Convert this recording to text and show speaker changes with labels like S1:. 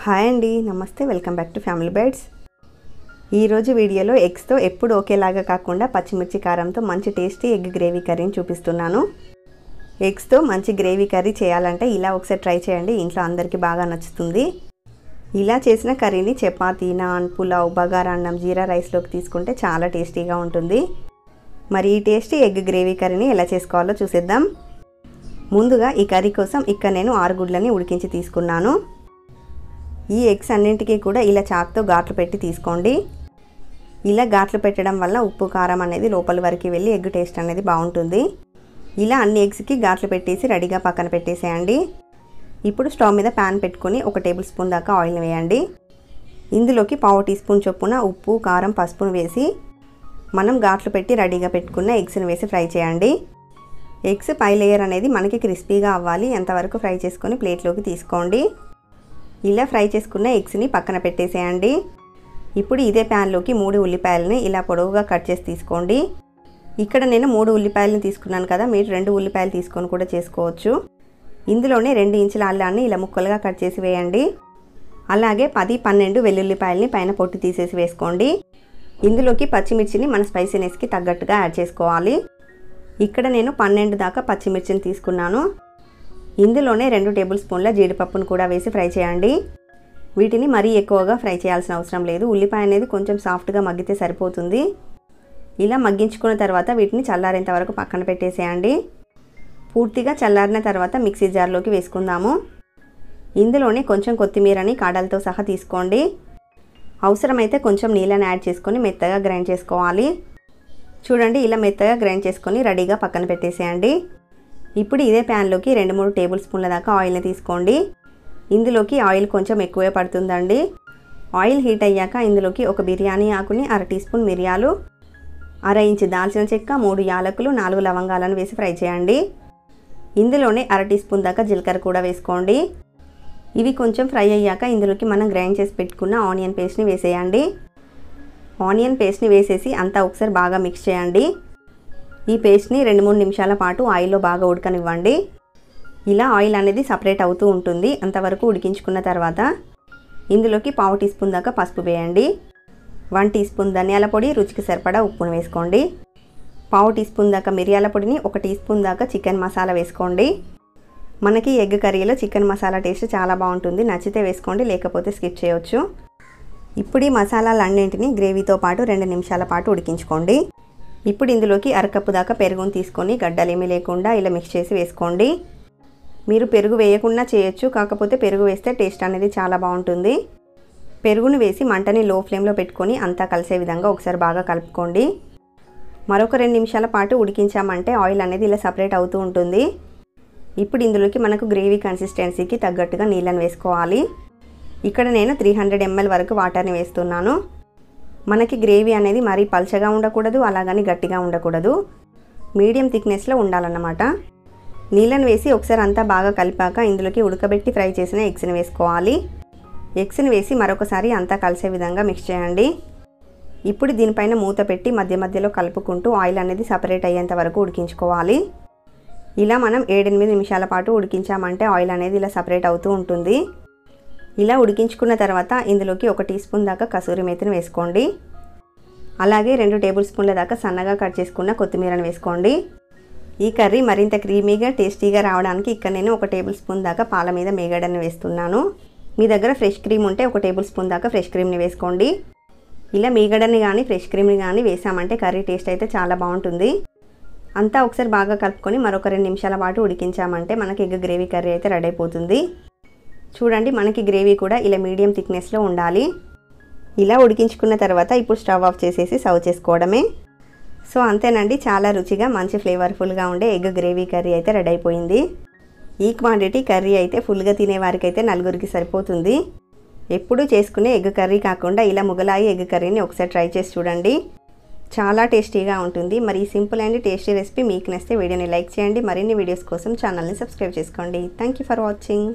S1: Hi అండి, నమస్తే. Welcome back to Family Bites. ఈరోజు వీడియోలో ఎగ్స్తో ఎప్పుడు ఒకేలాగా కాకుండా పచ్చిమిర్చి కారంతో మంచి టేస్టీ ఎగ్ గ్రేవీ కర్రీని చూపిస్తున్నాను. ఎగ్స్తో మంచి గ్రేవీ కర్రీ చేయాలంటే ఇలా ఒకసారి ట్రై చేయండి. ఇంట్లో అందరికీ బాగా నచ్చుతుంది. ఇలా చేసిన కర్రీని చపాతీ, నాన్, పులావ్, బగారా అన్నం, జీరా రైస్లోకి తీసుకుంటే చాలా టేస్టీగా ఉంటుంది. మరి ఈ టేస్టీ ఎగ్ గ్రేవీ కర్రీని ఎలా చేసుకోవాలో చూసేద్దాం. ముందుగా ఈ కర్రీ కోసం ఇక్కడ నేను 6 గుడ్లని ఉడికించి తీసుకున్నాను. ఈ ఎగ్స్ అన్నింటికి కూడా ఇలా చాక్తో ఘాట్లు పెట్టి తీసుకోండి. ఇలా ఘాట్లు పెట్టడం వల్ల ఉప్పు కారం అనేది లోపల వరకు వెళ్ళి ఎగ్ టేస్ట్ అనేది బాగుంటుంది. ఇలా అన్ని ఎగ్స్కి ఘాట్లు పెట్టేసి రెడీగా పక్కన పెట్టేసేయండి. ఇప్పుడు స్టవ్ మీద ప్యాన్ పెట్టుకొని 1 టేబుల్ స్పూన్ దాకా ఆయిల్ని వేయండి. ఇందులోకి 1/2 టీ స్పూన్ చొప్పున ఉప్పు, కారం, పసుపును వేసి మనం ఘాట్లు పెట్టి రెడీగా పెట్టుకున్న ఎగ్స్ని వేసి ఫ్రై చేయండి. ఎగ్స్ పై లేయర్ అనేది మనకి క్రిస్పీగా అవ్వాలి. ఎంతవరకు ఫ్రై చేసుకొని ప్లేట్లోకి తీసుకోండి. ఇలా ఫ్రై చేసుకున్న ఎగ్స్ని పక్కన పెట్టేసేయండి. ఇప్పుడు ఇదే ప్యాన్లోకి 3 ఉల్లిపాయలని ఇలా పొడవుగా కట్ చేసి తీసుకోండి. ఇక్కడ నేను 3 ఉల్లిపాయలను తీసుకున్నాను కదా, మీరు 2 ఉల్లిపాయలు తీసుకొని కూడా చేసుకోవచ్చు. ఇందులోనే 2 ఇంచుల అల్లాన్ని ఇలా ముక్కలుగా కట్ చేసి వేయండి. అలాగే 10-12 వెల్లుల్లిపాయలని పైన పొట్టు తీసేసి వేసుకోండి. ఇందులోకి పచ్చిమిర్చిని మన స్పైసీనెస్కి తగ్గట్టుగా యాడ్ చేసుకోవాలి. ఇక్కడ నేను 12 దాకా పచ్చిమిర్చిని తీసుకున్నాను. ఇందులోనే 2 టేబుల్ స్పూన్ల జీడిపప్పును కూడా వేసి ఫ్రై చేయండి. వీటిని మరీ ఎక్కువగా ఫ్రై చేయాల్సిన అవసరం లేదు. ఉల్లిపాయ అనేది కొంచెం సాఫ్ట్గా మగ్గితే సరిపోతుంది. ఇలా మగ్గించుకున్న తర్వాత వీటిని చల్లారేంత వరకు పక్కన పెట్టేసేయండి. పూర్తిగా చల్లారిన తర్వాత మిక్సీ జార్లోకి వేసుకుందాము. ఇందులోనే కొంచెం కొత్తిమీరని కాడలతో సహా తీసుకోండి. అవసరమైతే కొంచెం నీళ్ళని యాడ్ చేసుకొని మెత్తగా గ్రైండ్ చేసుకోవాలి. చూడండి, ఇలా మెత్తగా గ్రైండ్ చేసుకొని రెడీగా పక్కన పెట్టేసేయండి. ఇప్పుడు ఇదే ప్యాన్లోకి 2-3 టేబుల్ స్పూన్ల దాకా ఆయిల్ని తీసుకోండి. ఇందులోకి ఆయిల్ కొంచెం ఎక్కువే పడుతుందండి. ఆయిల్ హీట్ అయ్యాక ఇందులోకి 1 బిర్యానీ ఆకుని, 1/2 టీ స్పూన్ మిరియాలు, 1/2 ఇంచు దాల్చిన చెక్క, 3 యాలకులు, 4 లవంగాలను వేసి ఫ్రై చేయండి. ఇందులోనే 1/2 టీ స్పూన్ దాకా జీలకర్ర కూడా వేసుకోండి. ఇవి కొంచెం ఫ్రై అయ్యాక ఇందులోకి మనం గ్రైండ్ చేసి పెట్టుకున్న ఆనియన్ పేస్ట్ని వేసేయండి. ఆనియన్ పేస్ట్ని వేసేసి అంతా ఒకసారి బాగా మిక్స్ చేయండి. ఈ పేస్ట్ని 2-3 నిమిషాల పాటు ఆయిల్లో బాగా ఉడకనివ్వండి. ఇలా ఆయిల్ అనేది సపరేట్ అవుతూ ఉంటుంది. అంతవరకు ఉడికించుకున్న తర్వాత ఇందులోకి 1/2 టీ స్పూన్ దాకా పసుపు వేయండి. 1 టీ స్పూన్ ధనియాల పొడి, రుచికి సరిపడా ఉప్పును వేసుకోండి. 1/2 టీ స్పూన్ దాకా మిరియాల పొడిని, 1 టీ స్పూన్ దాకా చికెన్ మసాలా వేసుకోండి. మనకి ఎగ్ కర్రీలో చికెన్ మసాలా టేస్ట్ చాలా బాగుంటుంది. నచ్చితే వేసుకోండి, లేకపోతే స్కిప్ చేయొచ్చు. ఇప్పుడు ఈ మసాలాలన్నింటినీ గ్రేవీతో పాటు 2 నిమిషాల పాటు ఉడికించుకోండి. ఇప్పుడు ఇందులోకి 1/2 కప్పు దాకా పెరుగును తీసుకొని గడ్డలేమీ లేకుండా ఇలా మిక్స్ చేసి వేసుకోండి. మీరు పెరుగు వేయకుండా చేయొచ్చు, కాకపోతే పెరుగు వేస్తే టేస్ట్ అనేది చాలా బాగుంటుంది. పెరుగును వేసి మంటని లో ఫ్లేమ్లో పెట్టుకొని అంతా కలిసే విధంగా ఒకసారి బాగా కలుపుకోండి. మరొక 2 నిమిషాల పాటు ఉడికించామంటే ఆయిల్ అనేది ఇలా సపరేట్ అవుతూ ఉంటుంది. ఇప్పుడు ఇందులోకి మనకు గ్రేవీ కన్సిస్టెన్సీకి తగ్గట్టుగా నీళ్ళని వేసుకోవాలి. ఇక్కడ నేను 300 ml వరకు వాటర్ని వేస్తున్నాను. మనకి గ్రేవీ అనేది మరీ పల్చగా ఉండకూడదు, అలాగని గట్టిగా ఉండకూడదు. మీడియం థిక్నెస్లో ఉండాలన్నమాట. నీళ్ళని వేసి ఒకసారి అంతా బాగా కలిపాక ఇందులోకి ఉడకబెట్టి ఫ్రై చేసిన ఎగ్స్ని వేసుకోవాలి. ఎగ్స్ని వేసి మరొకసారి అంతా కలిసే విధంగా మిక్స్ చేయండి. ఇప్పుడు దీనిపైన మూత పెట్టి మధ్య మధ్యలో కలుపుకుంటూ ఆయిల్ అనేది సపరేట్ అయ్యేంత వరకు ఉడికించుకోవాలి. ఇలా మనం 7-8 నిమిషాల పాటు ఉడికించామంటే ఆయిల్ అనేది ఇలా సపరేట్ అవుతూ ఉంటుంది. ఇలా ఉడికించుకున్న తర్వాత ఇందులోకి 1 టీ స్పూన్ దాకా కసూరి మేతిని వేసుకోండి. అలాగే 2 టేబుల్ స్పూన్ల దాకా సన్నగా కట్ చేసుకున్న కొత్తిమీరను వేసుకోండి. ఈ కర్రీ మరింత క్రీమీగా టేస్టీగా రావడానికి ఇక్కడ నేను 1 టేబుల్ స్పూన్ దాకా పాల మీద మీగడని వేస్తున్నాను. మీ దగ్గర ఫ్రెష్ క్రీమ్ ఉంటే 1 టేబుల్ స్పూన్ దాకా ఫ్రెష్ క్రీమ్ని వేసుకోండి. ఇలా మీగడని కానీ ఫ్రెష్ క్రీమ్ని కానీ వేసామంటే కర్రీ టేస్ట్ అయితే చాలా బాగుంటుంది. అంతా ఒకసారి బాగా కలుపుకొని మరొక 2 నిమిషాల పాటు ఉడికించామంటే మనకి ఎగ్ గ్రేవీ కర్రీ అయితే రెడీ అయిపోతుంది. చూడండి, మనకి గ్రేవీ కూడా ఇలా మీడియం థిక్నెస్లో ఉండాలి. ఇలా ఉడికించుకున్న తర్వాత ఇప్పుడు స్టవ్ ఆఫ్ చేసేసి సర్వ్ చేసుకోవడమే. సో అంతేనండి, చాలా రుచిగా మంచి ఫ్లేవర్ఫుల్గా ఉండే ఎగ్ గ్రేవీ కర్రీ అయితే రెడీ అయిపోయింది. ఈ క్వాంటిటీ కర్రీ అయితే ఫుల్గా తినేవారికి అయితే 4గురికి సరిపోతుంది. ఎప్పుడూ చేసుకునే ఎగ్ కర్రీ కాకుండా ఇలా ముగలాయి ఎగ్ కర్రీని ఒకసారి ట్రై చేసి చూడండి. చాలా టేస్టీగా ఉంటుంది. మరి ఈ సింపుల్ అండ్ టేస్టీ రెసిపీ మీకు నచ్చితే వీడియోని లైక్ చేయండి. మరిన్ని వీడియోస్ కోసం ఛానల్ని సబ్స్క్రైబ్ చేసుకోండి. Thank you for watching.